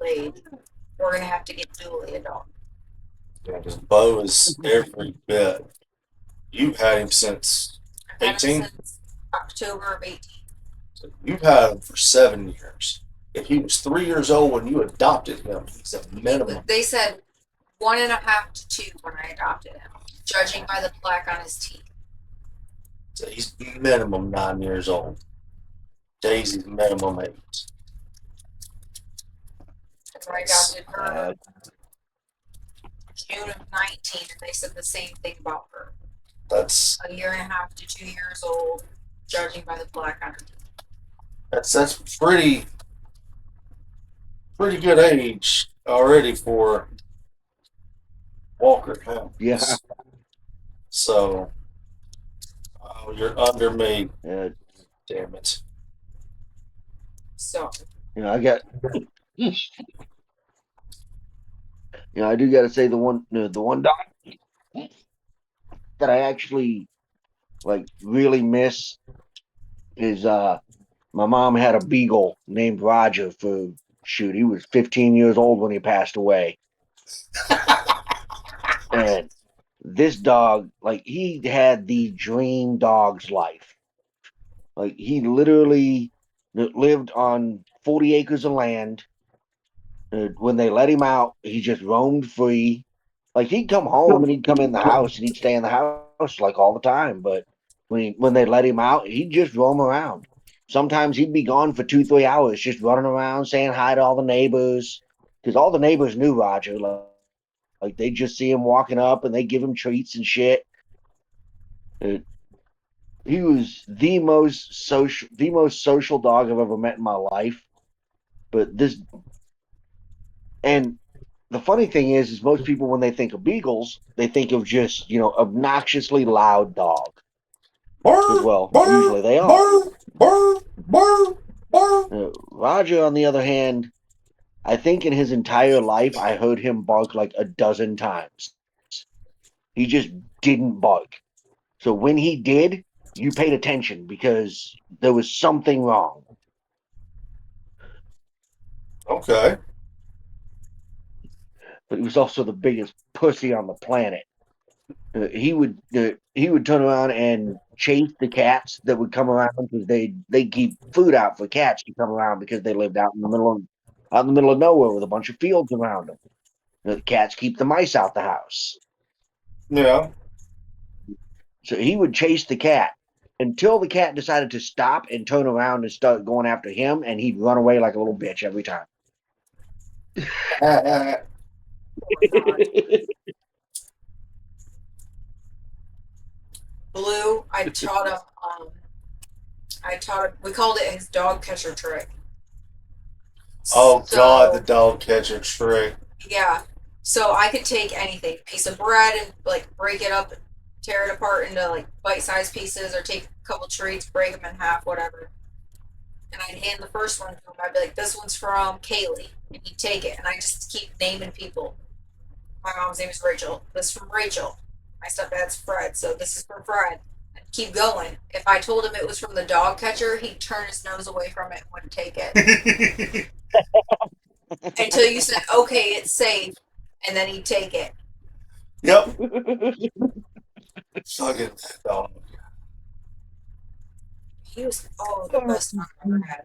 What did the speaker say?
old age, we're gonna have to get Julie a dog. Yeah, because Bo is every bit. You've had him since I've had him 18. since October of 18. So you've had him for 7 years. If he was 3 years old when you adopted him, he's a minimum. They said 1.5 to 2 when I adopted him, judging by the plaque on his teeth. So he's minimum 9 years old. Daisy's minimum 8. And I That's adopted her June of 19, and they said the same thing about her. that's 1.5 to 2 years old, judging by the plaque on her teeth. that's pretty good age already for Walker Yeah. Hounds. So you're under me. Uh, Damn it. So, I got. I do got to say the one dog that I actually like really miss is my mom had a beagle named Rodger for shoot, he was 15 years old when he passed away. And this dog, like he had the dream dog's life. Like he literally lived on 40 acres of land. When they let him out, he just roamed free. Like he'd come home and he'd come in the house and he'd stay in the house like all the time. But when they let him out, he'd just roam around. Sometimes he'd be gone for 2 3 hours, just running around saying hi to all the neighbors, because all the neighbors knew Roger. Like they just see him walking up and they give him treats and shit. Uh, he was the most social dog I've ever met in my life. But this and the funny thing is most people when they think of beagles, they think of just obnoxiously loud dog. Because Burr, well, burr, usually they are. burr, burr, burr, burr. Roger, on the other hand, I think in his entire life I heard him bark like a dozen times. He just didn't bark. So when he did, you paid attention because there was something wrong. Okay. But he was also the biggest pussy on the planet. He would turn around and chase the cats that would come around because they keep food out for cats to come around because they lived out in the middle of nowhere with a bunch of fields around them. The cats keep the mice out the house, Yeah. so he would chase the cat until the cat decided to stop and turn around and start going after him, and he'd run away like a little bitch every time. oh my God. Blue, I taught him, we called it his dog catcher trick. Oh God, the So, dog catcher trick. yeah. So I could take anything, piece of bread and like break it up, tear it apart into like bite-sized pieces, or take a couple treats, break them in half, whatever. And I'd hand the first one to him. I'd be like, "This one's from Kaylee," and he'd take it. And I just keep naming people. My mom's name is Rachel. This is from Rachel. My stepdad's Fred, so this is from Fred. And keep going. If I told him it was from the dog catcher, he'd turn his nose away from it and wouldn't take it until you said, "Okay, it's safe," and then he'd take it. Yep. Fucking dog. He was the best dog I've ever had.